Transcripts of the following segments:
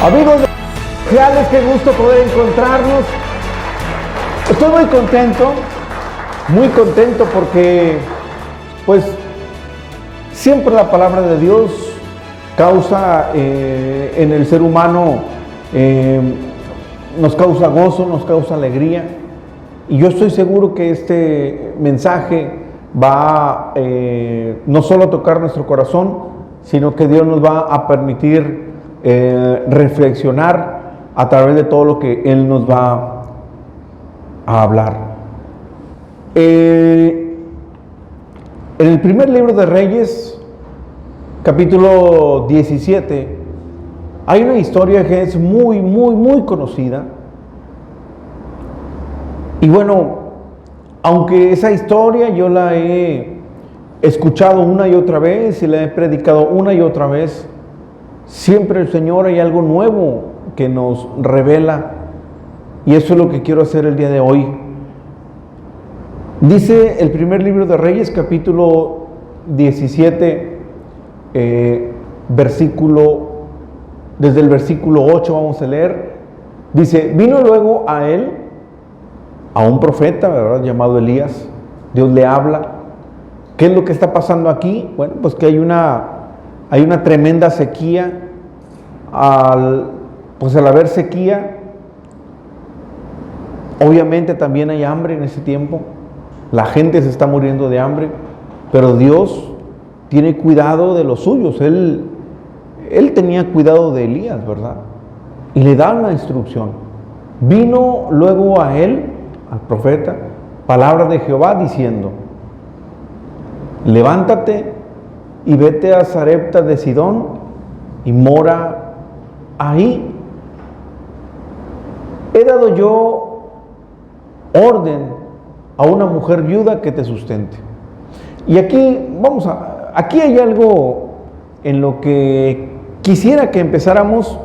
Amigos sociales, qué gusto poder encontrarnos. Estoy muy contento porque pues siempre la palabra de Dios causa en el ser humano, nos causa gozo, nos causa alegría, y yo estoy seguro que este mensaje va no solo a tocar nuestro corazón, sino que Dios nos va a permitir reflexionar a través de todo lo que Él nos va a hablar. En el primer libro de Reyes, capítulo 17, hay una historia que es muy conocida. Y bueno, aunque esa historia yo la he escuchado una y otra vez y la he predicado una y otra vez, siempre el Señor hay algo nuevo que nos revela, y eso es lo que quiero hacer el día de hoy. Dice el primer libro de Reyes, capítulo 17, desde el versículo 8 vamos a leer. Dice: vino luego a él, a un profeta, ¿verdad?, llamado Elías. Dios le habla. ¿Qué es lo que está pasando aquí? Bueno, pues que hay una tremenda sequía. Al haber sequía, obviamente también hay hambre en ese tiempo. La gente se está muriendo de hambre, pero Dios tiene cuidado de los suyos. Él tenía cuidado de Elías, ¿verdad? Y le da una instrucción. Vino luego a él, al profeta, palabra de Jehová diciendo: levántate y vete a Sarepta de Sidón y mora ahí. He dado yo orden a una mujer viuda que te sustente. Y aquí hay algo en lo que quisiera que empezáramos,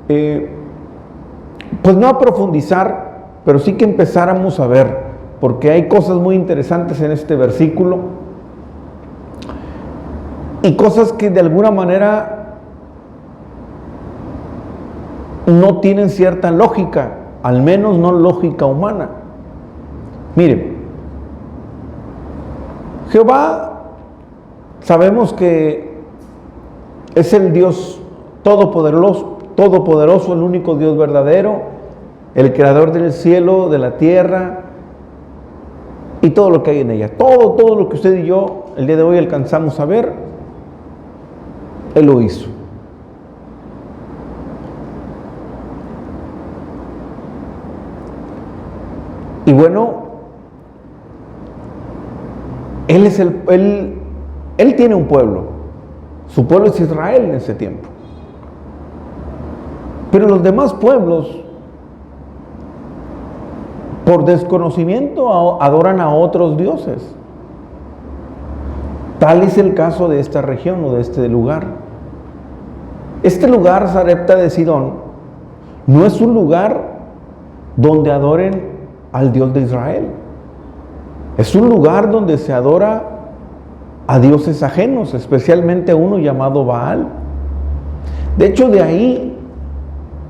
pues no a profundizar, pero sí que empezáramos a ver, porque hay cosas muy interesantes en este versículo y cosas que de alguna manera no tienen cierta lógica, al menos no lógica humana. Miren, Jehová, sabemos que es el Dios todopoderoso, el único Dios verdadero, el creador del cielo, de la tierra y todo lo que hay en ella. Todo lo que usted y yo el día de hoy alcanzamos a ver, Él lo hizo. Y bueno, Él tiene un pueblo. Su pueblo es Israel en ese tiempo. Pero los demás pueblos, por desconocimiento, adoran a otros dioses. Tal es el caso de esta región o de este lugar. Este lugar, Sarepta de Sidón, no es un lugar donde adoren al Dios de Israel. Es un lugar donde se adora a dioses ajenos, especialmente a uno llamado Baal. De hecho, de ahí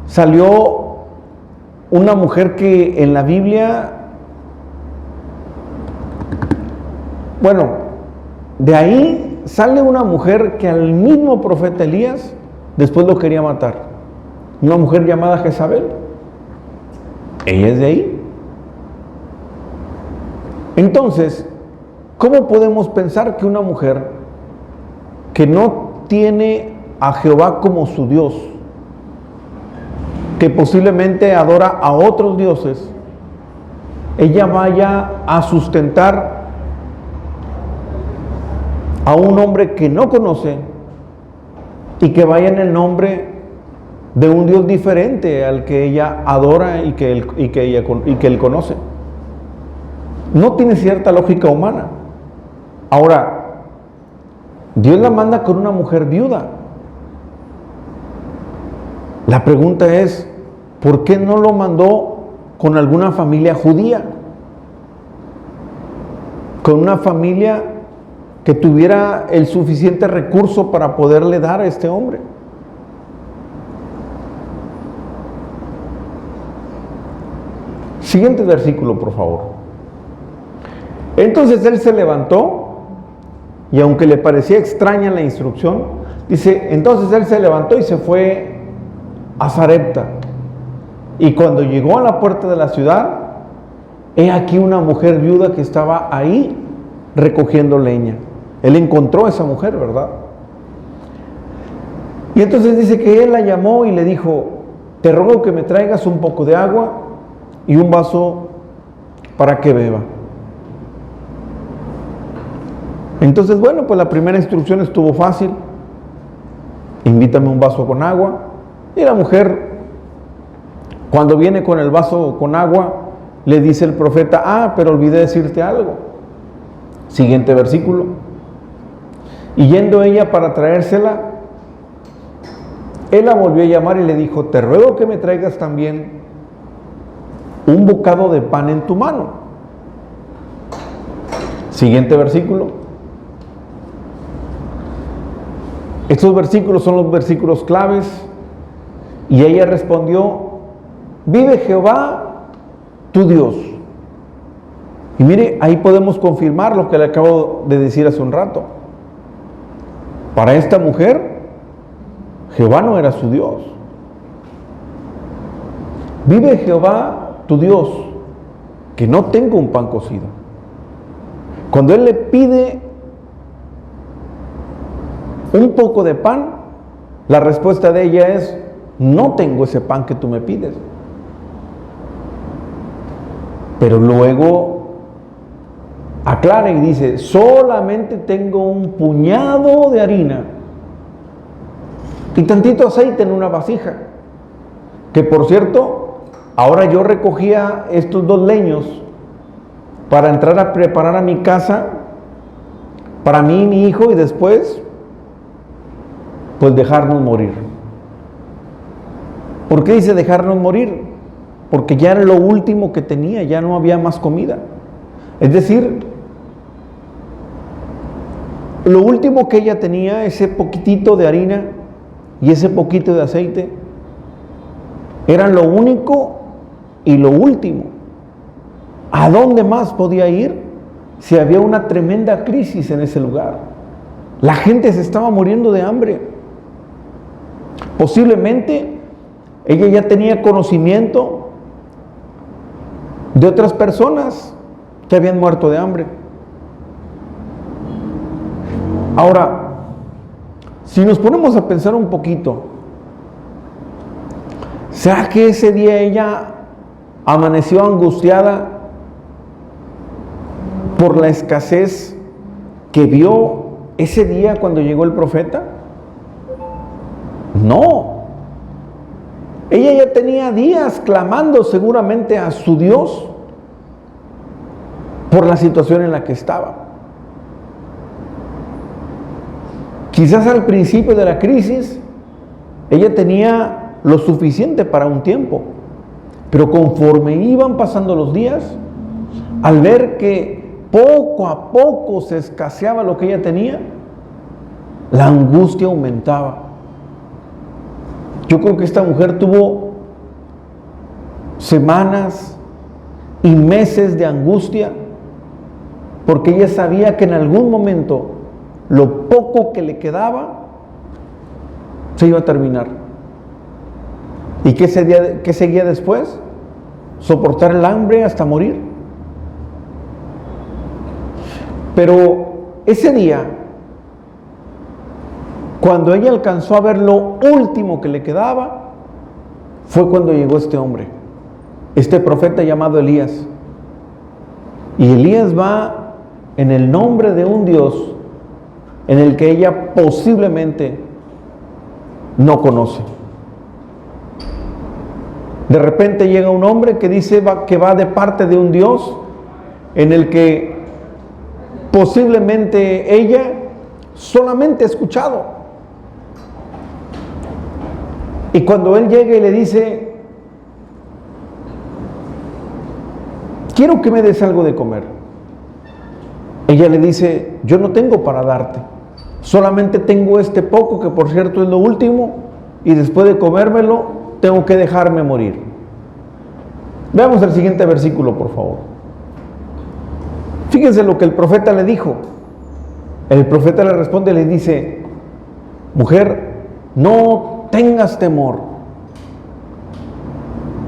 salió una mujer que en la Biblia, de ahí sale una mujer que al mismo profeta Elías después lo quería matar. Una mujer llamada Jezabel. Ella es de ahí. Entonces, ¿cómo podemos pensar que una mujer que no tiene a Jehová como su Dios, que posiblemente adora a otros dioses, ella vaya a sustentar a un hombre que no conoce y que vaya en el nombre de un Dios diferente al que ella adora y que él conoce? No tiene cierta lógica humana. Ahora, Dios la manda con una mujer viuda. La pregunta es, ¿por qué no lo mandó con alguna familia judía? Con una familia que tuviera el suficiente recurso para poderle dar a este hombre. siguiente versículo, por favor. Entonces él se levantó, y aunque le parecía extraña la instrucción, dice, entonces él se levantó y se fue a Sarepta. Y cuando llegó a la puerta de la ciudad, he aquí una mujer viuda que estaba ahí recogiendo leña. Él encontró a esa mujer, ¿verdad? Y entonces dice que él la llamó y le dijo, te ruego que me traigas un poco de agua y un vaso para que beba. Entonces, bueno, pues la primera instrucción estuvo fácil. Invítame un vaso con agua. Y la mujer, cuando viene con el vaso con agua, le dice el profeta, pero olvidé decirte algo. Siguiente versículo. Y yendo ella para traérsela, él la volvió a llamar y le dijo, te ruego que me traigas también un bocado de pan en tu mano. Siguiente versículo. Estos versículos son los versículos claves. Y ella respondió, vive Jehová, tu Dios. Y mire, ahí podemos confirmar lo que le acabo de decir hace un rato. Para esta mujer, Jehová no era su Dios. Vive Jehová, tu Dios, que no tengo un pan cocido. Cuando él le pide un poco de pan, la respuesta de ella es, no tengo ese pan que tú me pides. Pero luego aclara y dice, solamente tengo un puñado de harina y tantito aceite en una vasija. Que por cierto, ahora yo recogía estos 2 leños para entrar a preparar a mi casa, para mí y mi hijo, y después pues dejarnos morir. ¿Por qué dice dejarnos morir? Porque ya era lo último que tenía, ya no había más comida. Es decir, lo último que ella tenía, ese poquitito de harina y ese poquito de aceite, eran lo único y lo último. ¿A dónde más podía ir si había una tremenda crisis en ese lugar? La gente se estaba muriendo de hambre. Posiblemente ella ya tenía conocimiento de otras personas que habían muerto de hambre. Ahora, si nos ponemos a pensar un poquito, ¿será que ese día ella amaneció angustiada por la escasez que vio ese día cuando llegó el profeta? No. Ella ya tenía días clamando seguramente a su Dios por la situación en la que estaba. Quizás al principio de la crisis ella tenía lo suficiente para un tiempo, pero conforme iban pasando los días, al ver que poco a poco se escaseaba lo que ella tenía, la angustia aumentaba. Yo creo que esta mujer tuvo semanas y meses de angustia, porque ella sabía que en algún momento lo poco que le quedaba se iba a terminar. ¿Y qué seguía después? Soportar el hambre hasta morir. Pero ese día, cuando ella alcanzó a ver lo último que le quedaba, fue cuando llegó este hombre, este profeta llamado Elías. Y Elías va en el nombre de un Dios en el que ella posiblemente no conoce. De repente llega un hombre que dice que va de parte de un Dios en el que posiblemente ella solamente ha escuchado. Y cuando él llega y le dice, quiero que me des algo de comer, ella le dice, yo no tengo para darte, solamente tengo este poco, que por cierto es lo último, y después de comérmelo tengo que dejarme morir. Veamos el siguiente versículo, por favor. Fíjense lo que el profeta le dijo. El profeta le responde y le dice: mujer, no tengas temor.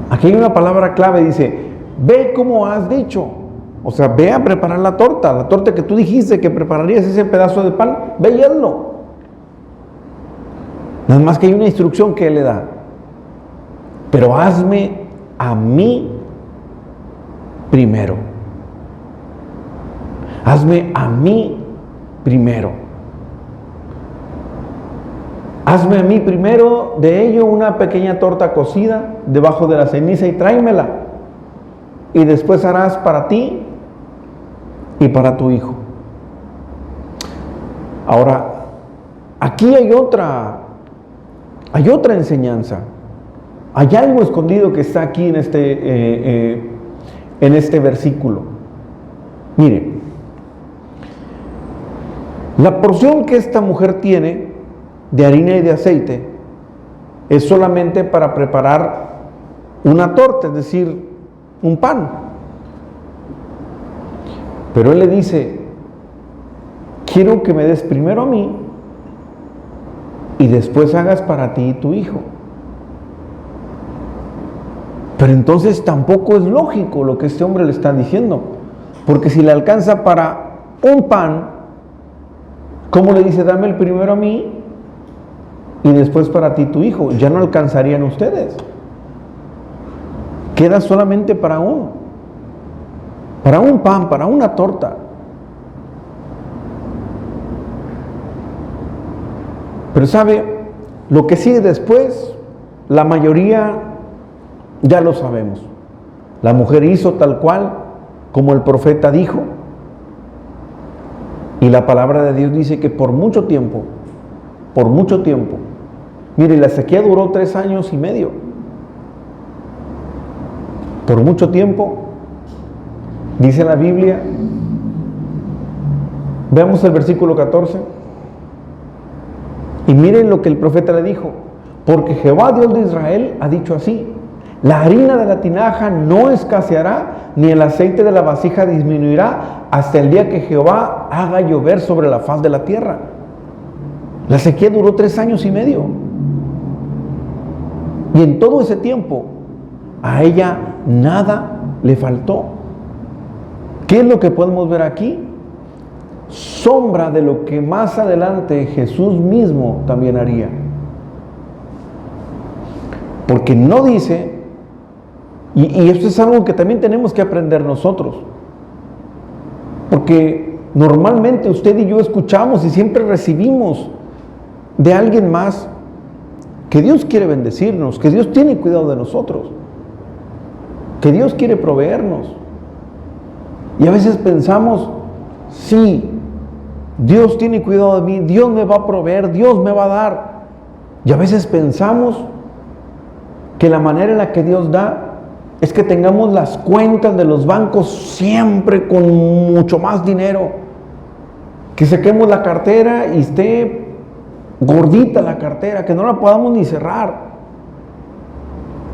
Aquí hay una palabra clave, dice: ve como has dicho. O sea, ve a preparar la torta que tú dijiste que prepararías, ese pedazo de pan, ve y hazlo. Nada más que hay una instrucción que él le da: pero hazme a mí primero. Hazme a mí primero. Hazme a mí primero de ello una pequeña torta cocida debajo de la ceniza y tráemela. Y después harás para ti y para tu hijo. Ahora, aquí hay otra enseñanza. Hay algo escondido que está aquí en este versículo. Mire, la porción que esta mujer tiene de harina y de aceite es solamente para preparar una torta, es decir, un pan. Pero él le dice: quiero que me des primero a mí y después hagas para ti y tu hijo. Pero entonces tampoco es lógico lo que este hombre le está diciendo, porque si le alcanza para un pan, ¿cómo le dice dame el primero a mí y después para ti y tu hijo? Ya no alcanzarían ustedes. Queda solamente para un pan, para una torta. Pero sabe, lo que sigue después, la mayoría ya lo sabemos. La mujer hizo tal cual como el profeta dijo, y la palabra de Dios dice que por mucho tiempo, mire, la sequía duró 3 años y medio. Por mucho tiempo, dice la Biblia. Veamos el versículo 14. Y miren lo que el profeta le dijo: porque Jehová Dios de Israel ha dicho así: la harina de la tinaja no escaseará, ni el aceite de la vasija disminuirá, hasta el día que Jehová haga llover sobre la faz de la tierra. La sequía duró 3 años y medio. Y en todo ese tiempo, a ella nada le faltó. ¿Qué es lo que podemos ver aquí? Sombra de lo que más adelante Jesús mismo también haría. Porque no dice, y esto es algo que también tenemos que aprender nosotros, porque normalmente usted y yo escuchamos y siempre recibimos de alguien más que Dios quiere bendecirnos, que Dios tiene cuidado de nosotros, que Dios quiere proveernos. Y a veces pensamos: sí, Dios tiene cuidado de mí, Dios me va a proveer, Dios me va a dar. Y a veces pensamos que la manera en la que Dios da es que tengamos las cuentas de los bancos siempre con mucho más dinero, que saquemos la cartera y esté gordita la cartera, que no la podamos ni cerrar.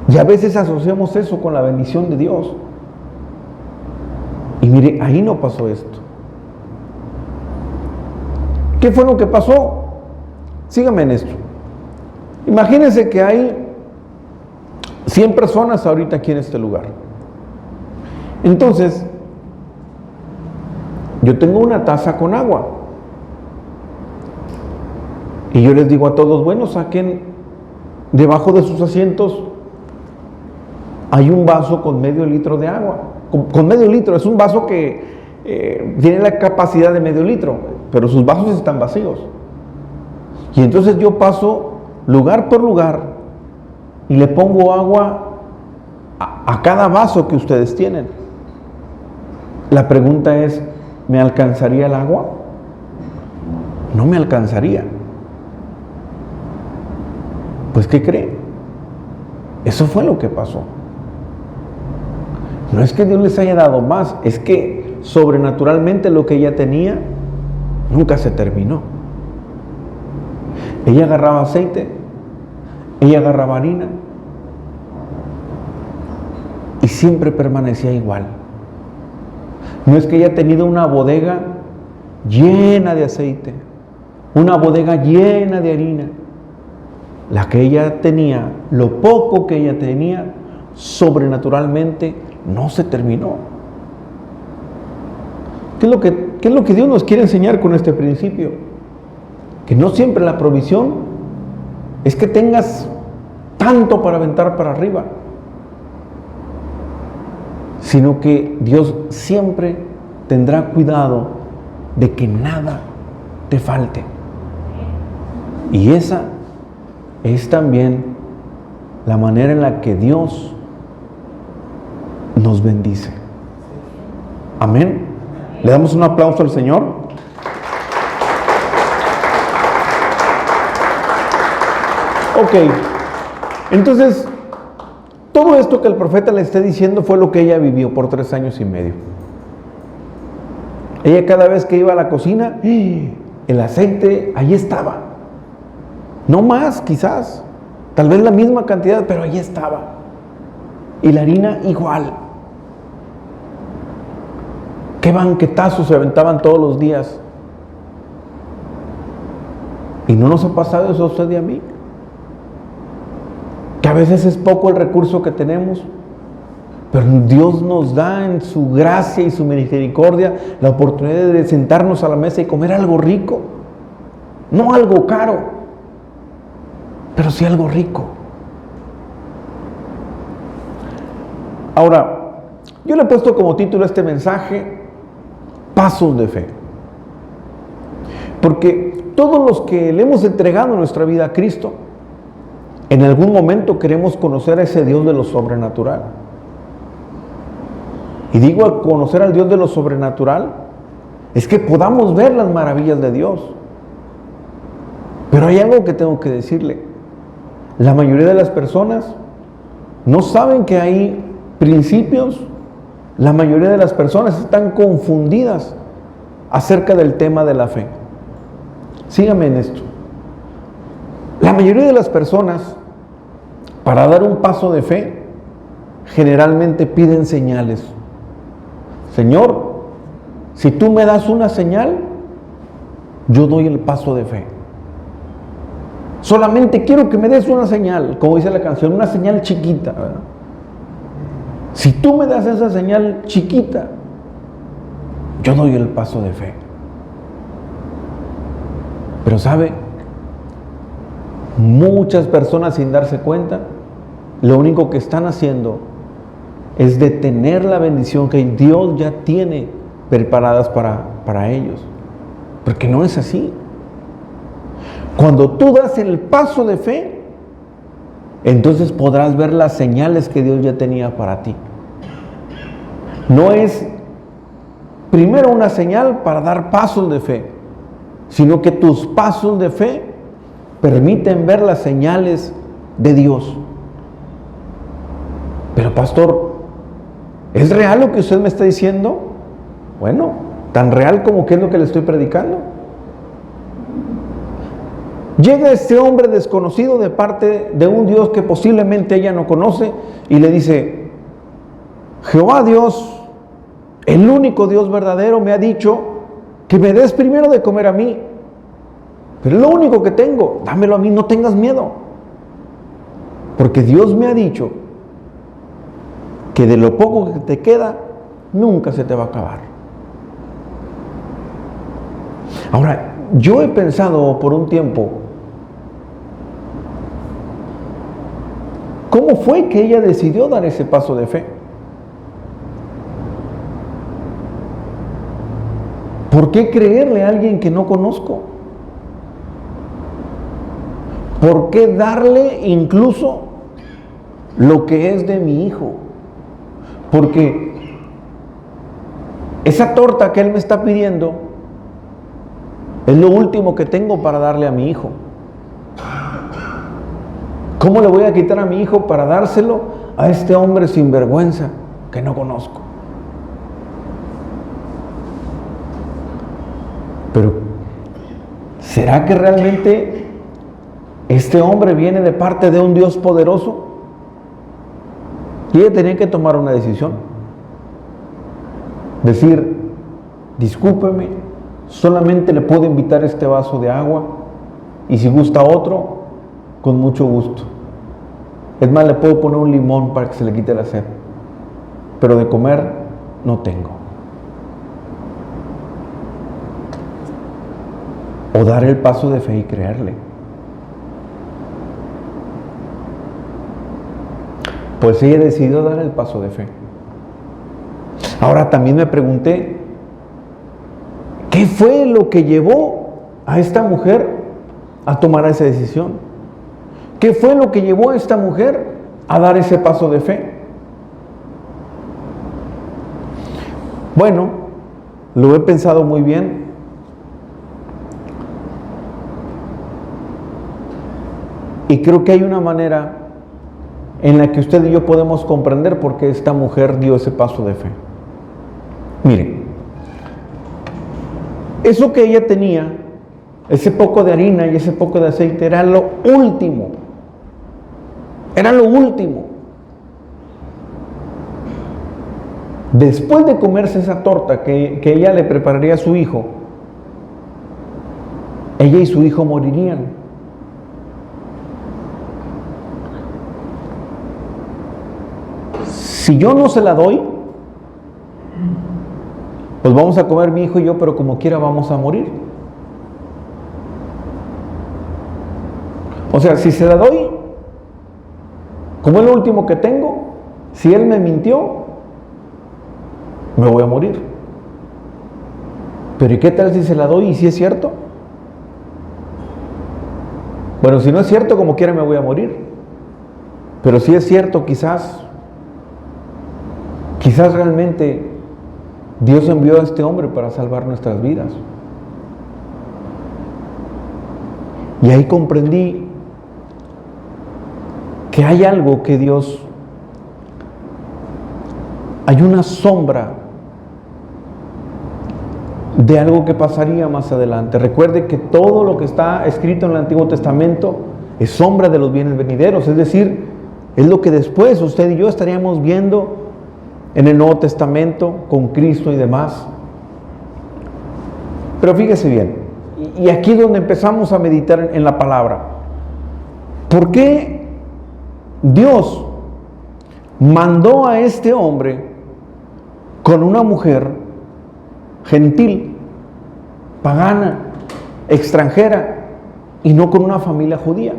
Y a veces asociamos eso con la bendición de Dios. Y mire, ahí no pasó esto. ¿Qué fue lo que pasó? Síganme en esto. Imagínense que hay 100 personas ahorita aquí en este lugar. Entonces, yo tengo una taza con agua. Y yo les digo a todos: bueno, saquen debajo de sus asientos, hay un vaso con medio litro de agua. Con medio litro, es un vaso que tiene la capacidad de medio litro, pero sus vasos están vacíos. Y entonces yo paso lugar por lugar y le pongo agua a cada vaso que ustedes tienen. La pregunta es: ¿me alcanzaría el agua? No me alcanzaría. Pues, ¿qué cree? Eso fue lo que pasó. No es que Dios les haya dado más, es que sobrenaturalmente lo que ella tenía nunca se terminó. Ella agarraba aceite, ella agarraba harina, y siempre permanecía igual. No es que haya tenido una bodega llena de aceite, una bodega llena de harina. La que ella tenía, lo poco que ella tenía, sobrenaturalmente no se terminó. ¿Qué es lo que Dios nos quiere enseñar con este principio? Que no siempre la provisión es que tengas tanto para aventar para arriba, sino que Dios siempre tendrá cuidado de que nada te falte. Y esa es también la manera en la que Dios nos bendice. Amén. Le damos un aplauso al Señor. Ok, entonces todo esto que el profeta le está diciendo fue lo que ella vivió por 3 años y medio. Ella cada vez que iba a la cocina, el aceite ahí estaba. No más quizás, tal vez la misma cantidad, pero ahí estaba. Y la harina igual. Qué banquetazos se aventaban todos los días. ¿Y no nos ha pasado eso a usted y a mí? Que a veces es poco el recurso que tenemos, pero Dios nos da en su gracia y su misericordia la oportunidad de sentarnos a la mesa y comer algo rico. No algo caro, pero sí algo rico. Ahora, yo le he puesto como título a este mensaje: Pasos de fe. Porque todos los que le hemos entregado nuestra vida a Cristo, en algún momento queremos conocer a ese Dios de lo sobrenatural. Y digo conocer al Dios de lo sobrenatural, es que podamos ver las maravillas de Dios. Pero hay algo que tengo que decirle. La mayoría de las personas no saben que hay principios. La mayoría de las personas están confundidas acerca del tema de la fe. Sígame en esto. La mayoría de las personas, para dar un paso de fe, generalmente piden señales. Señor, si tú me das una señal, yo doy el paso de fe. Solamente quiero que me des una señal, como dice la canción, una señal chiquita, ¿verdad? Si tú me das esa señal chiquita, yo doy el paso de fe. Pero ¿sabe? Muchas personas, sin darse cuenta, lo único que están haciendo es detener la bendición que Dios ya tiene preparadas para ellos. Porque no es así. Cuando tú das el paso de fe, entonces podrás ver las señales que Dios ya tenía para ti. No es primero una señal para dar pasos de fe, sino que tus pasos de fe permiten ver las señales de Dios. Pero pastor, ¿es real lo que usted me está diciendo? Bueno, tan real como que es lo que le estoy predicando. Llega este hombre desconocido de parte de un Dios que posiblemente ella no conoce y le dice: Jehová Dios, el único Dios verdadero, me ha dicho que me des primero de comer a mí, pero es lo único que tengo, dámelo a mí, no tengas miedo, porque Dios me ha dicho que de lo poco que te queda nunca se te va a acabar. Ahora, yo he pensado por un tiempo, ¿cómo fue que ella decidió dar ese paso de fe? ¿Por qué creerle a alguien que no conozco? ¿Por qué darle incluso lo que es de mi hijo? Porque esa torta que él me está pidiendo es lo último que tengo para darle a mi hijo. ¿Cómo le voy a quitar a mi hijo para dárselo a este hombre sinvergüenza que no conozco? Pero, ¿será que realmente este hombre viene de parte de un Dios poderoso? Y ella tenía que tomar una decisión. Decir, discúlpeme, solamente le puedo invitar este vaso de agua, y si gusta otro, con mucho gusto. Es más, le puedo poner un limón para que se le quite la sed, pero de comer no tengo. O dar el paso de fe y creerle. Pues ella decidió dar el paso de fe. Ahora también me pregunté, ¿qué fue lo que llevó a esta mujer a tomar esa decisión? ¿Qué fue lo que llevó a esta mujer a dar ese paso de fe? Bueno, lo he pensado muy bien. Y creo que hay una manera en la que usted y yo podemos comprender por qué esta mujer dio ese paso de fe. Miren, eso que ella tenía, ese poco de harina y ese poco de aceite, era lo último. Era lo último. Después de comerse esa torta que ella le prepararía a su hijo, ella y su hijo morirían. Si yo no se la doy, pues vamos a comer mi hijo y yo, pero como quiera vamos a morir. O sea, si se la doy, como es lo último que tengo, si él me mintió, me voy a morir. Pero ¿y qué tal si se la doy y si es cierto? Bueno, si no es cierto, como quiera me voy a morir. Pero si es cierto, quizás realmente Dios envió a este hombre para salvar nuestras vidas. Y ahí comprendí que hay algo que Dios, hay una sombra de algo que pasaría más adelante. Recuerde que todo lo que está escrito en el Antiguo Testamento es sombra de los bienes venideros, es decir, es lo que después usted y yo estaríamos viendo en el Nuevo Testamento con Cristo y demás. Pero fíjese bien, y aquí es donde empezamos a meditar en la palabra. ¿Por qué Dios mandó a este hombre con una mujer gentil, pagana, extranjera, y no con una familia judía?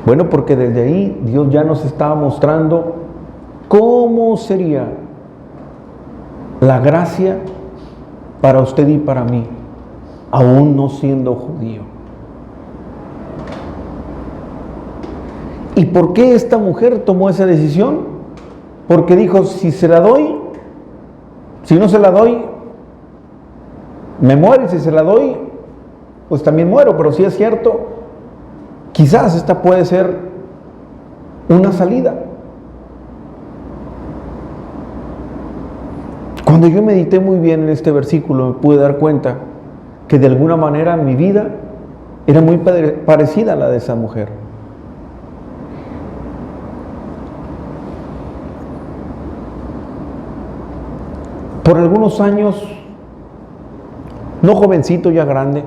Bueno, porque desde ahí Dios ya nos estaba mostrando cómo sería la gracia para usted y para mí, aún no siendo judío. ¿Y por qué esta mujer tomó esa decisión? Porque dijo, si se la doy, si no se la doy, me muero, y si se la doy, pues también muero. Pero si es cierto, quizás esta puede ser una salida. Cuando yo medité muy bien en este versículo, me pude dar cuenta que de alguna manera mi vida era muy parecida a la de esa mujer. Por algunos años, no jovencito, ya grande,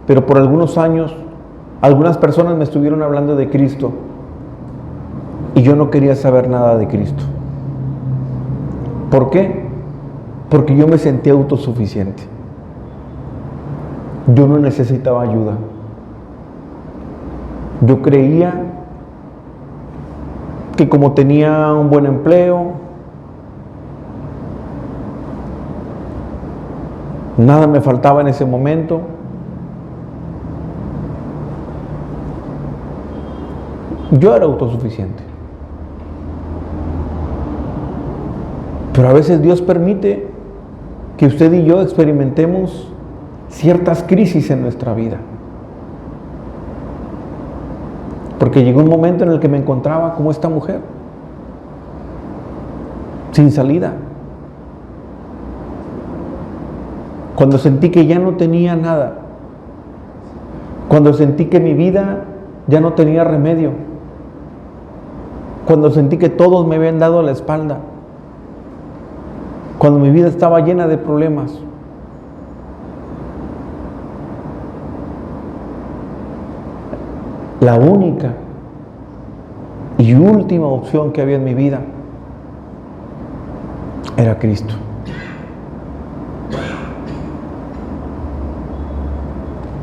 pero por algunos años, algunas personas me estuvieron hablando de Cristo y yo no quería saber nada de Cristo. ¿Por qué? Porque yo me sentía autosuficiente. Yo no necesitaba ayuda. Yo creía que como tenía un buen empleo, nada me faltaba en ese momento, yo era autosuficiente. Pero a veces Dios permite que usted y yo experimentemos ciertas crisis en nuestra vida. Porque llegó un momento en el que me encontraba como esta mujer, sin salida. Cuando sentí que ya no tenía nada. Cuando sentí que mi vida ya no tenía remedio. Cuando sentí que todos me habían dado la espalda. Cuando mi vida estaba llena de problemas. La única y última opción que había en mi vida era Cristo.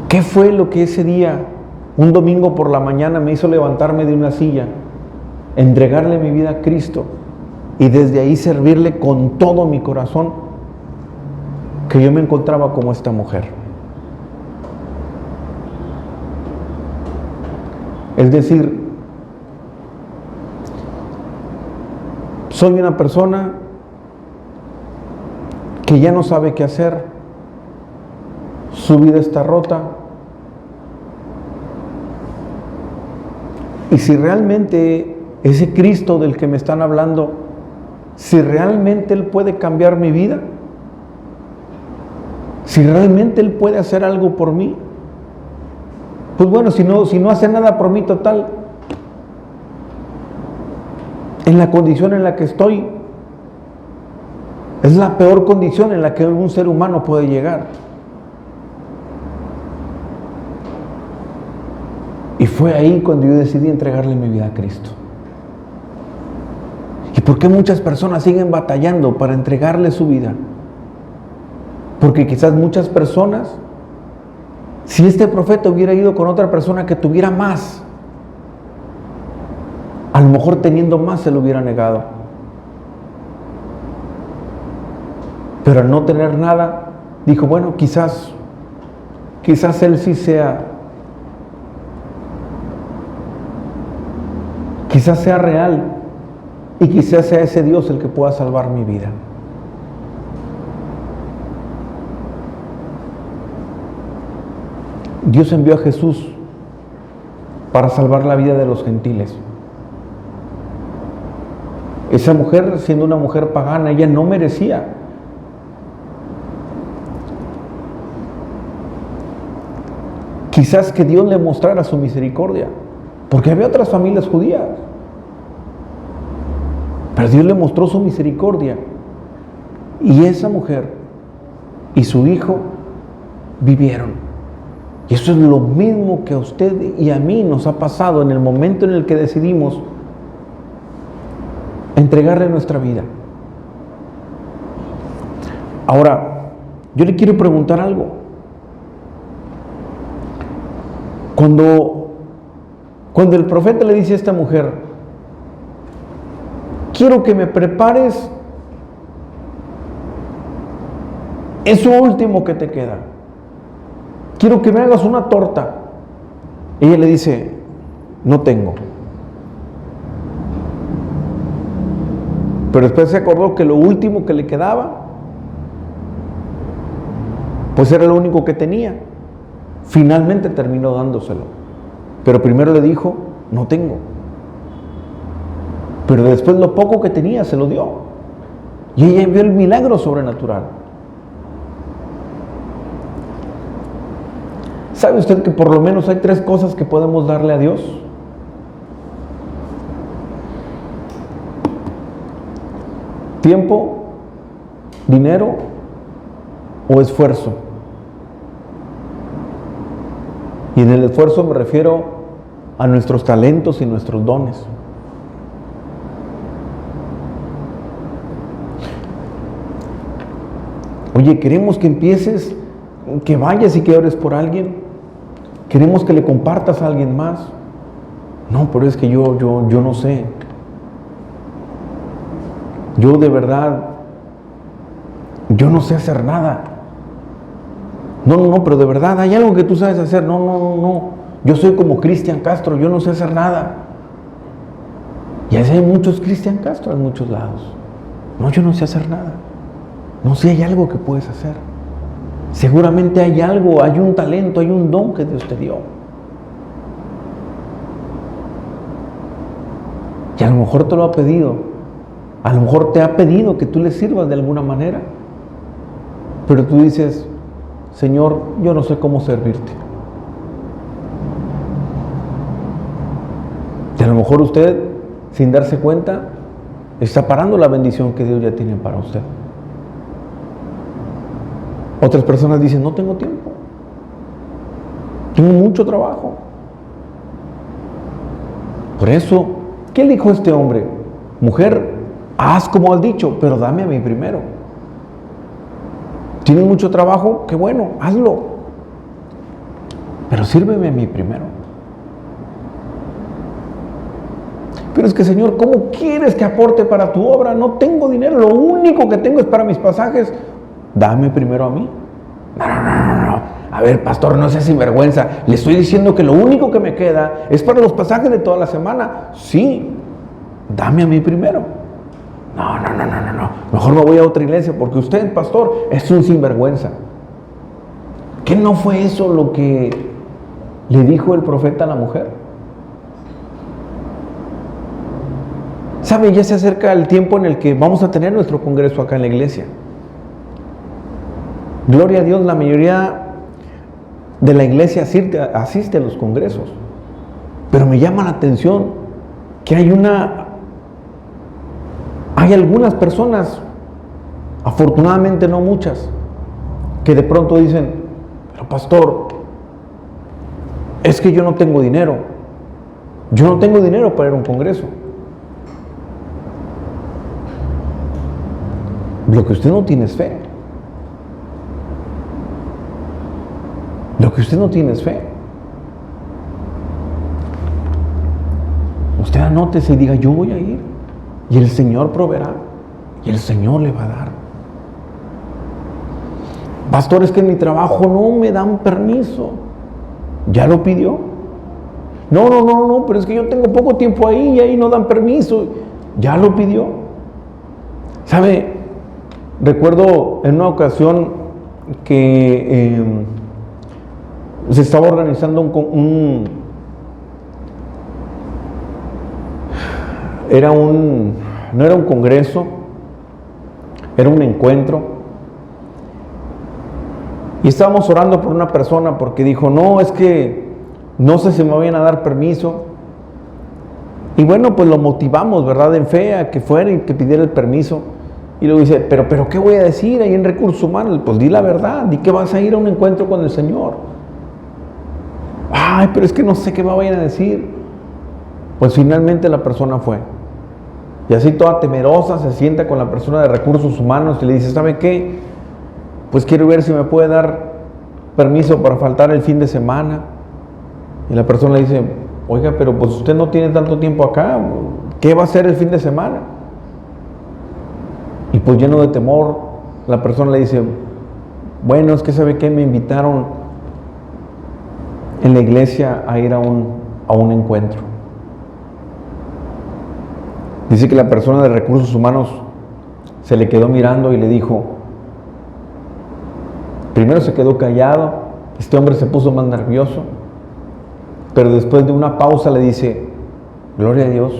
¿Qué fue lo que ese día, un domingo por la mañana, me hizo levantarme de una silla, entregarle mi vida a Cristo y desde ahí servirle con todo mi corazón? Que yo me encontraba como esta mujer. Es decir, soy una persona que ya no sabe qué hacer, su vida está rota, y si realmente ese Cristo del que me están hablando, si realmente Él puede cambiar mi vida, si realmente Él puede hacer algo por mí, pues bueno, si no hace nada por mí, total, en la condición en la que estoy, es la peor condición en la que algún ser humano puede llegar. Y fue ahí cuando yo decidí entregarle mi vida a Cristo. ¿Y por qué muchas personas siguen batallando para entregarle su vida? Porque quizás muchas personas, si este profeta hubiera ido con otra persona que tuviera más, a lo mejor teniendo más se lo hubiera negado. Pero al no tener nada, dijo, bueno, quizás él sí sea, quizás sea real y quizás sea ese Dios el que pueda salvar mi vida. Dios envió a Jesús para salvar la vida de los gentiles. Esa mujer, siendo una mujer pagana, ella no merecía. Quizás que Dios le mostrara su misericordia, porque había otras familias judías. Pero Dios le mostró su misericordia. Y esa mujer y su hijo vivieron. Y eso es lo mismo que a usted y a mí nos ha pasado en el momento en el que decidimos entregarle nuestra vida. Ahora, yo le quiero preguntar algo. Cuando el profeta le dice a esta mujer, quiero que me prepares eso último que te queda, quiero que me hagas una torta, ella le dice, no tengo. Pero después se acordó que lo último que le quedaba, pues era lo único que tenía. Finalmente terminó dándoselo. Pero primero le dijo, no tengo. Pero después lo poco que tenía se lo dio. Y ella vio el milagro sobrenatural. ¿Sabe usted que por lo menos hay 3 cosas que podemos darle a Dios? Tiempo, dinero o esfuerzo. Y en el esfuerzo me refiero a nuestros talentos y nuestros dones. Oye, queremos que empieces, que vayas y que ores por alguien. Queremos que le compartas a alguien más. No, pero es que yo no sé. Yo de verdad, yo no sé hacer nada. No, pero de verdad, hay algo que tú sabes hacer. No. Yo soy como Cristian Castro, yo no sé hacer nada. Y así hay muchos Cristian Castro en muchos lados. No, yo no sé hacer nada. No sé, hay algo que puedes hacer. Seguramente hay algo, hay un talento, hay un don que Dios te dio. Y a lo mejor te lo ha pedido. A lo mejor te ha pedido que tú le sirvas de alguna manera. Pero tú dices, Señor, yo no sé cómo servirte. Y a lo mejor usted, sin darse cuenta, está parando la bendición que Dios ya tiene para usted. Otras personas dicen, no tengo tiempo, tengo mucho trabajo. Por eso, ¿qué le dijo este hombre? Mujer, haz como has dicho, pero dame a mí primero. ¿Tienes mucho trabajo? Qué bueno, hazlo. Pero sírveme a mí primero. Pero es que, Señor, ¿cómo quieres que aporte para tu obra? No tengo dinero, lo único que tengo es para mis pasajes. Dame primero a mí. No. A ver, pastor, no seas sinvergüenza. Le estoy diciendo que lo único que me queda es para los pasajes de toda la semana. Sí, dame a mí primero. No. Mejor me voy a otra iglesia porque usted, pastor, es un sinvergüenza. ¿Qué no fue eso lo que le dijo el profeta a la mujer? ¿Sabe? Ya se acerca el tiempo en el que vamos a tener nuestro congreso acá en la iglesia. Gloria a Dios, la mayoría de la iglesia asiste a los congresos. Pero me llama la atención que hay algunas personas, afortunadamente no muchas, que de pronto dicen, pero pastor, es que yo no tengo dinero. Yo no tengo dinero para ir a un congreso. Lo que usted no tiene es fe. Lo que usted no tiene es fe. Usted anótese y diga, yo voy a ir. Y el Señor proveerá. Y el Señor le va a dar. Pastor, es que en mi trabajo no me dan permiso. ¿Ya lo pidió? No, pero es que yo tengo poco tiempo ahí y ahí no dan permiso. ¿Ya lo pidió? ¿Sabe? Recuerdo en una ocasión que se estaba organizando no era un congreso, era un encuentro. Y estábamos orando por una persona porque dijo, no, es que no sé si me vayan a dar permiso. Y bueno, pues lo motivamos, ¿verdad? En fe a que fuera y que pidiera el permiso. Y luego dice, pero ¿qué voy a decir ahí en recursos humanos? Pues di la verdad, di que vas a ir a un encuentro con el Señor. Ay, pero es que no sé qué me vayan a decir. Pues finalmente la persona fue. Y así toda temerosa se sienta con la persona de recursos humanos y le dice, ¿sabe qué? Pues quiero ver si me puede dar permiso para faltar el fin de semana. Y la persona le dice, oiga, pero pues usted no tiene tanto tiempo acá, ¿qué va a hacer el fin de semana? Y pues lleno de temor, la persona le dice, bueno, es que ¿sabe qué? Me invitaron en la iglesia a ir a un encuentro. Dice que la persona de recursos humanos se le quedó mirando y le dijo, primero se quedó callado, este hombre se puso más nervioso, pero después de una pausa le dice, gloria a Dios,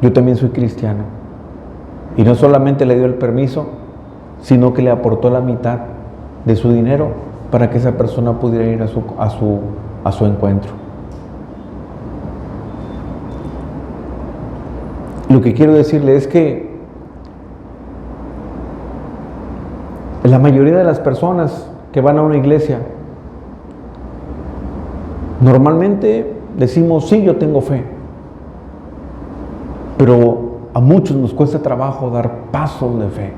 yo también soy cristiano. Y no solamente le dio el permiso, sino que le aportó la mitad de su dinero para que esa persona pudiera ir a su encuentro. Lo que quiero decirle es que la mayoría de las personas que van a una iglesia, normalmente decimos, sí, yo tengo fe, pero a muchos nos cuesta trabajo dar pasos de fe.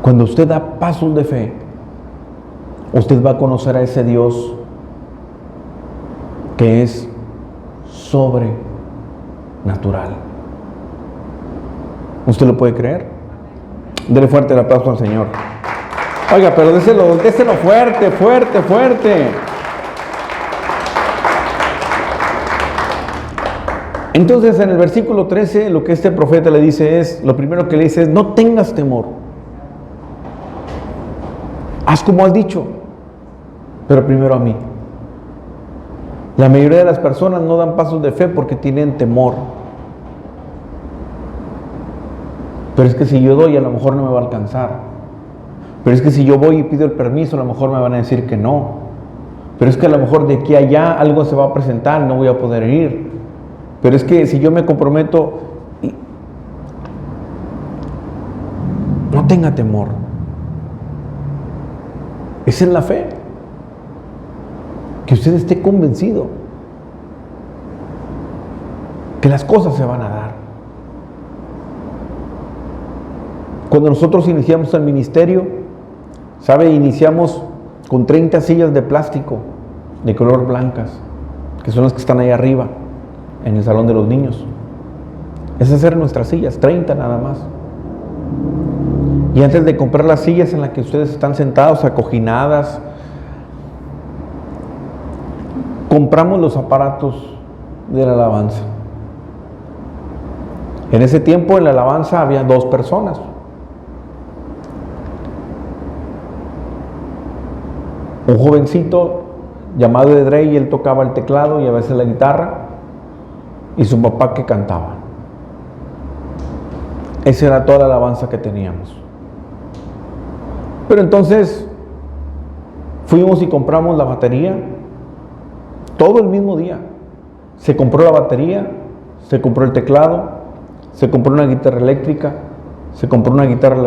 Cuando usted da pasos de fe, usted va a conocer a ese Dios que es sobrenatural. ¿Usted lo puede creer? Dele fuerte el aplauso al Señor. Oiga, pero déselo fuerte, fuerte, fuerte. Entonces en el versículo 13 lo que este profeta le dice lo primero que le dice es, no tengas temor. Haz como has dicho, pero primero a mí. La mayoría de las personas no dan pasos de fe porque tienen temor. Pero es que si yo doy, a lo mejor no me va a alcanzar. Pero es que si yo voy y pido el permiso, a lo mejor me van a decir que no. Pero es que a lo mejor de aquí a allá algo se va a presentar, no voy a poder ir. Pero es que si yo me comprometo, no tenga temor. Esa es la fe. Que usted esté convencido que las cosas se van a dar. Cuando nosotros iniciamos el ministerio, ¿sabe? Iniciamos con 30 sillas de plástico de color blancas, que son las que están ahí arriba, en el salón de los niños. Esas eran nuestras sillas, 30 nada más. Y antes de comprar las sillas en las que ustedes están sentados, acojinadas, compramos los aparatos de la alabanza. En ese tiempo en la alabanza había 2 personas. Un jovencito llamado Edrey, él tocaba el teclado y a veces la guitarra, y su papá que cantaba. Esa era toda la alabanza que teníamos. Pero entonces fuimos y compramos la batería, todo el mismo día. Se compró la batería, se compró el teclado, se compró una guitarra eléctrica, se compró una guitarra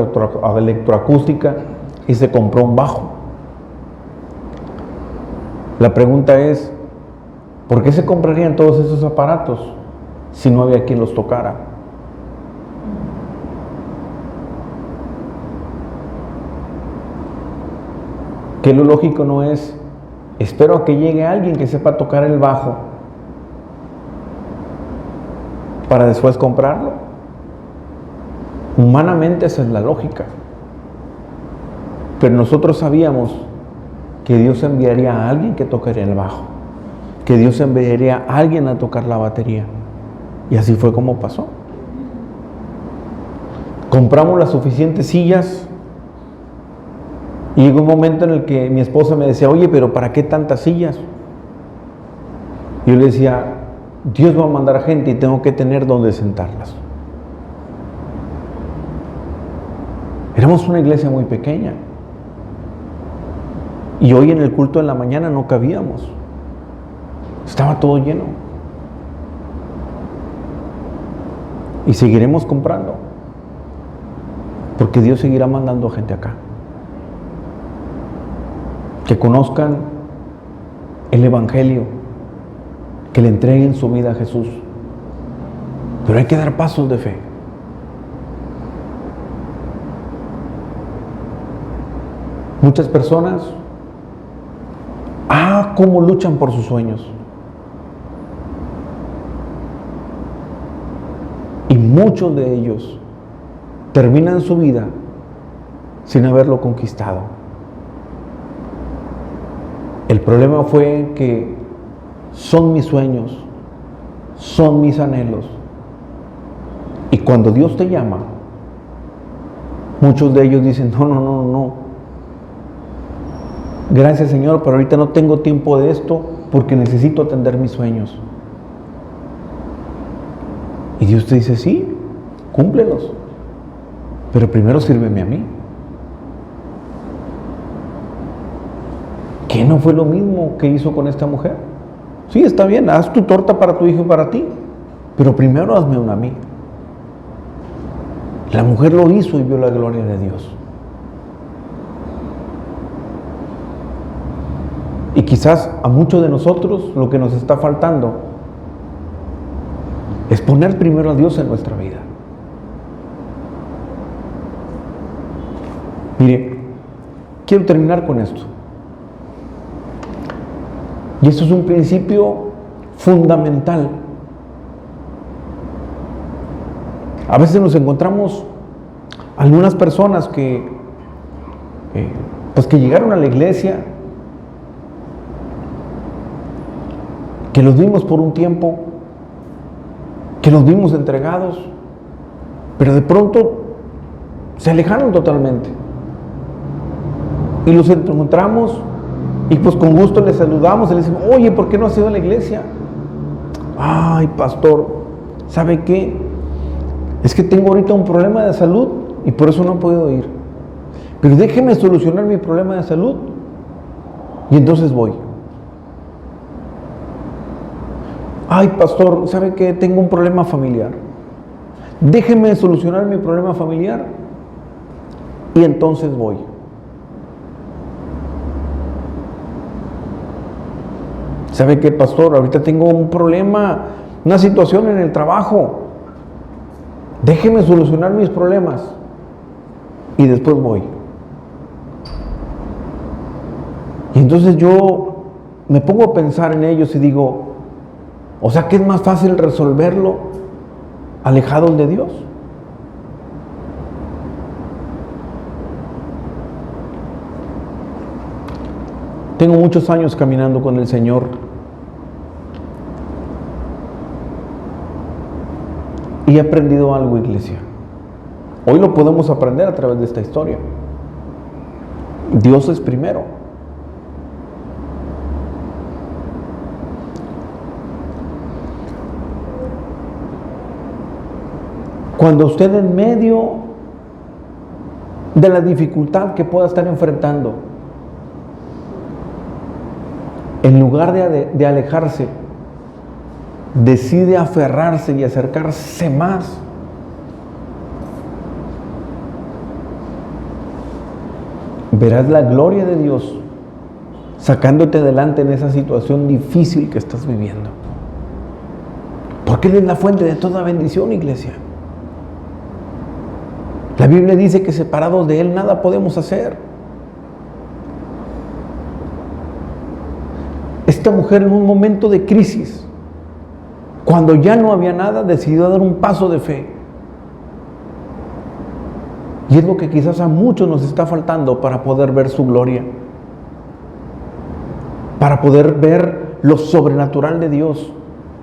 electroacústica y se compró un bajo. La pregunta es, ¿por qué se comprarían todos esos aparatos si no había quien los tocara? Que lo lógico no es, espero a que llegue alguien que sepa tocar el bajo para después comprarlo. Humanamente esa es la lógica. Pero nosotros sabíamos que Dios enviaría a alguien que tocaría el bajo, que Dios enviaría a alguien a tocar la batería. Y así fue como pasó. Compramos las suficientes sillas y llegó un momento en el que mi esposa me decía, oye, pero ¿para qué tantas sillas? Y yo le decía, Dios va a mandar gente y tengo que tener donde sentarlas. Éramos una iglesia muy pequeña. Y hoy en el culto de la mañana no cabíamos. Estaba todo lleno. Y seguiremos comprando. Porque Dios seguirá mandando gente acá. Que conozcan el Evangelio. Que le entreguen su vida a Jesús. Pero hay que dar pasos de fe. Muchas personas, cómo luchan por sus sueños. Y muchos de ellos terminan su vida sin haberlo conquistado. El problema fue que son mis sueños, son mis anhelos. Y cuando Dios te llama, muchos de ellos dicen, no. Gracias, Señor, pero ahorita no tengo tiempo de esto porque necesito atender mis sueños. Y Dios te dice, sí, cúmplelos, pero primero sírveme a mí. ¿Qué no fue lo mismo que hizo con esta mujer? Sí, está bien, haz tu torta para tu hijo y para ti, pero primero hazme una a mí. La mujer lo hizo y vio la gloria de Dios. Y quizás a muchos de nosotros lo que nos está faltando es poner primero a Dios en nuestra vida. Mire, quiero terminar con esto. Y esto es un principio fundamental. A veces nos encontramos algunas personas que llegaron a la iglesia, que los vimos por un tiempo, que los vimos entregados, pero de pronto se alejaron totalmente. Y los encontramos y pues con gusto les saludamos y les decimos, oye, ¿por qué no has ido a la iglesia? Ay, pastor, ¿sabe qué? Es que tengo ahorita un problema de salud y por eso no he podido ir. Pero déjeme solucionar mi problema de salud y entonces voy. Ay, pastor, ¿sabe qué? Tengo un problema familiar. Déjeme solucionar mi problema familiar y entonces voy. ¿Sabe qué, pastor? Ahorita tengo un problema, una situación en el trabajo. Déjeme solucionar mis problemas y después voy. Y entonces yo me pongo a pensar en ellos y digo, o sea que es más fácil resolverlo alejados de Dios. Tengo muchos años caminando con el Señor. Y he aprendido algo, iglesia. Hoy lo podemos aprender a través de esta historia. Dios es primero. Cuando usted en medio de la dificultad que pueda estar enfrentando, en lugar de alejarse, decide aferrarse y acercarse más, verás la gloria de Dios sacándote adelante en esa situación difícil que estás viviendo. Porque Él es la fuente de toda bendición, iglesia. La Biblia dice que separados de Él nada podemos hacer. Esta mujer en un momento de crisis, cuando ya no había nada, decidió dar un paso de fe. Y es lo que quizás a muchos nos está faltando para poder ver su gloria, para poder ver lo sobrenatural de Dios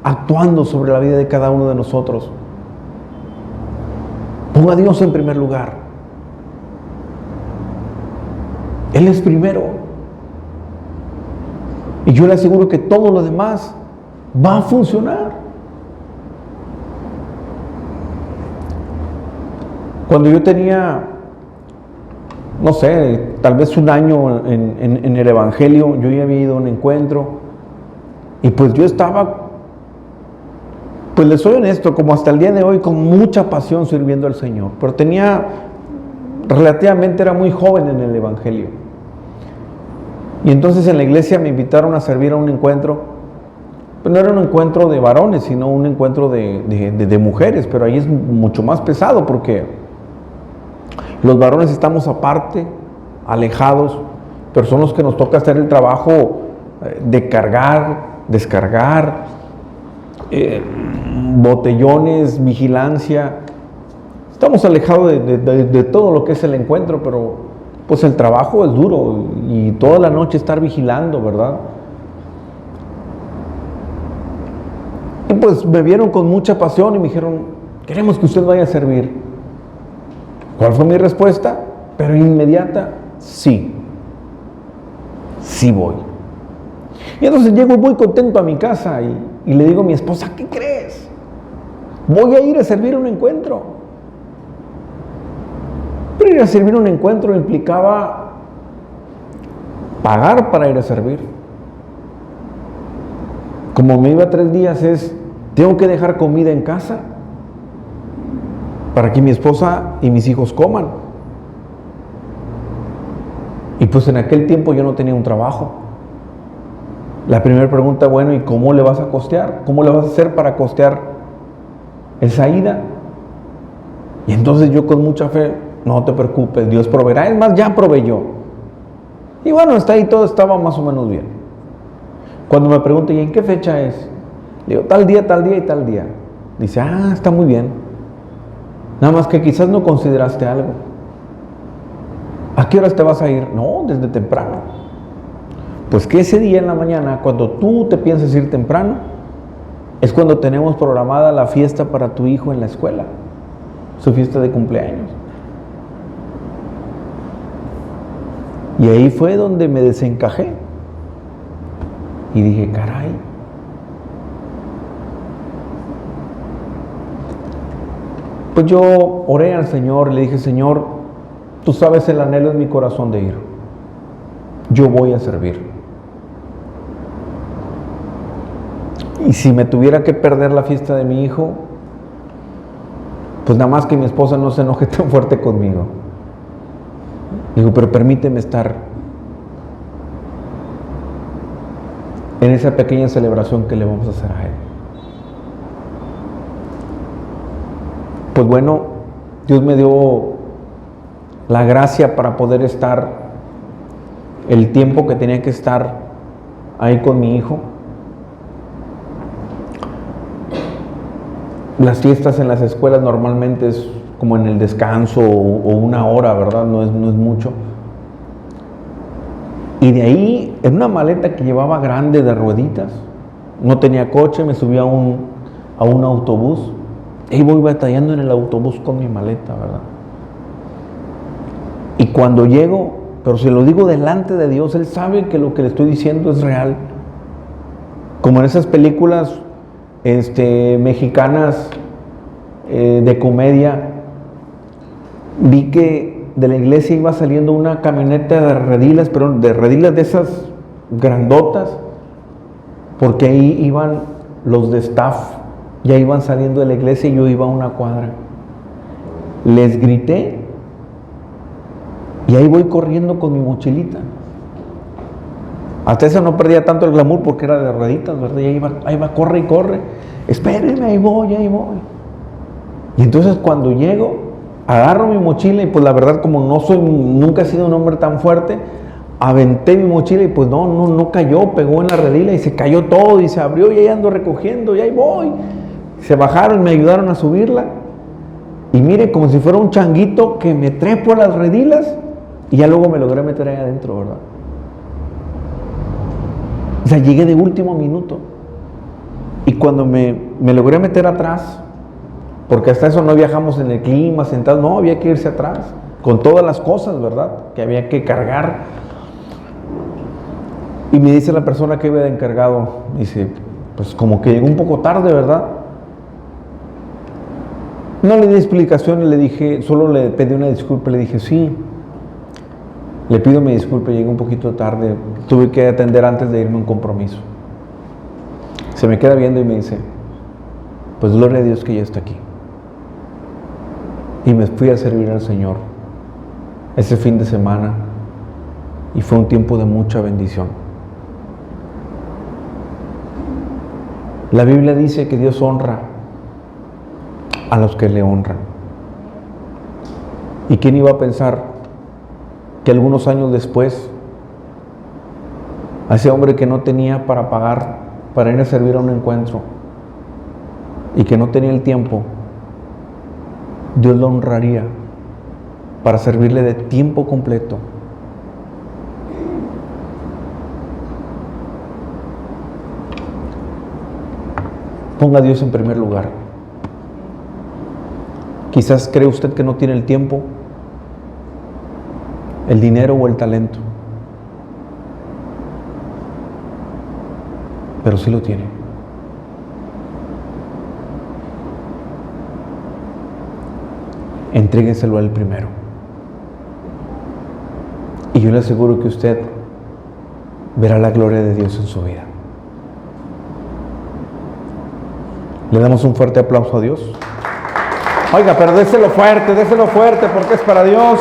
actuando sobre la vida de cada uno de nosotros. Ponga a Dios en primer lugar. Él es primero. Y yo le aseguro que todo lo demás va a funcionar. Cuando yo tenía, no sé, tal vez un año en el Evangelio, yo ya había ido a un encuentro y pues yo estaba, pues les soy honesto, como hasta el día de hoy, con mucha pasión sirviendo al Señor, pero relativamente era muy joven en el Evangelio. Y entonces en la iglesia me invitaron a servir a un encuentro, pero no era un encuentro de varones, sino un encuentro de mujeres, pero ahí es mucho más pesado porque los varones estamos aparte, alejados, pero son los que nos toca hacer el trabajo de cargar, descargar, botellones, vigilancia. Estamos alejados de todo lo que es el encuentro, pero pues el trabajo es duro y toda la noche estar vigilando, ¿verdad? Y pues me vieron con mucha pasión y me dijeron, queremos que usted vaya a servir. ¿Cuál fue mi respuesta? Pero inmediata, sí. Sí voy. Y entonces llego muy contento a mi casa y le digo a mi esposa, ¿qué crees? Voy a ir a servir un encuentro. Pero ir a servir un encuentro implicaba pagar para ir a servir. Como me iba 3 días, tengo que dejar comida en casa para que mi esposa y mis hijos coman. Y pues en aquel tiempo yo no tenía un trabajo. La primera pregunta, bueno, ¿y cómo le vas a costear? ¿Cómo le vas a hacer para costear esa ida? Y entonces yo con mucha fe, no te preocupes, Dios proveerá. Es más, ya proveyó. Y bueno, hasta ahí todo estaba más o menos bien. Cuando me pregunta, ¿y en qué fecha es? Le digo, tal día y tal día. Dice, está muy bien. Nada más que quizás no consideraste algo. ¿A qué horas te vas a ir? No, desde temprano. Pues que ese día en la mañana, cuando tú te piensas ir temprano, es cuando tenemos programada la fiesta para tu hijo en la escuela, su fiesta de cumpleaños. Y ahí fue donde me desencajé. Y dije, caray. Pues yo oré al Señor, le dije, Señor, tú sabes el anhelo en mi corazón de ir. Yo voy a servir. Y si me tuviera que perder la fiesta de mi hijo, pues nada más que mi esposa no se enoje tan fuerte conmigo. Digo, pero permíteme estar en esa pequeña celebración que le vamos a hacer a él. Pues bueno, Dios me dio la gracia para poder estar el tiempo que tenía que estar ahí con mi hijo. Las fiestas en las escuelas normalmente es como en el descanso o una hora, ¿verdad? No es mucho. Y de ahí, en una maleta que llevaba grande de rueditas, no tenía coche, me subí a un autobús. Y voy batallando en el autobús con mi maleta, ¿verdad? Y cuando llego, pero se lo digo delante de Dios, Él sabe que lo que le estoy diciendo es real. Como en esas películas mexicanas de comedia, vi que de la iglesia iba saliendo una camioneta de redilas, pero de redilas de esas grandotas, porque ahí iban los de staff, ya iban saliendo de la iglesia y yo iba a una cuadra. Les grité y ahí voy corriendo con mi mochilita. Hasta eso no perdía tanto el glamour porque era de rueditas, ¿verdad? Y ahí va, corre y corre. Espérenme, ahí voy. Y entonces cuando llego, agarro mi mochila y pues la verdad, como nunca he sido un hombre tan fuerte, aventé mi mochila y pues no cayó, pegó en la redila y se cayó todo y se abrió y ahí ando recogiendo y ahí voy. Se bajaron, me ayudaron a subirla y mire, como si fuera un changuito que me trepo a las redilas y ya luego me logré meter ahí adentro, ¿verdad? O sea, llegué de último minuto. Y cuando me logré meter atrás, porque hasta eso no viajamos en el clima, sentados, no, había que irse atrás, con todas las cosas, ¿verdad?, que había que cargar. Y me dice la persona que iba de encargado, dice, pues como que llegó un poco tarde, ¿verdad? No le di explicación y le dije, solo le pedí una disculpa, le dije, sí, le pido mi disculpa, llegué un poquito tarde, tuve que atender antes de irme a un compromiso. Se me queda viendo y me dice, pues gloria a Dios que ya está aquí. Y me fui a servir al Señor ese fin de semana y fue un tiempo de mucha bendición. La Biblia dice que Dios honra a los que le honran. ¿Y quién iba a pensar que algunos años después, a ese hombre que no tenía para pagar, para ir a servir a un encuentro y que no tenía el tiempo, Dios lo honraría para servirle de tiempo completo? Ponga a Dios en primer lugar. Quizás cree usted que no tiene el tiempo, el dinero o el talento, pero sí lo tiene. Entrégueselo a Él primero. Y yo le aseguro que usted verá la gloria de Dios en su vida. Le damos un fuerte aplauso a Dios. Oiga, pero déselo fuerte porque es para Dios.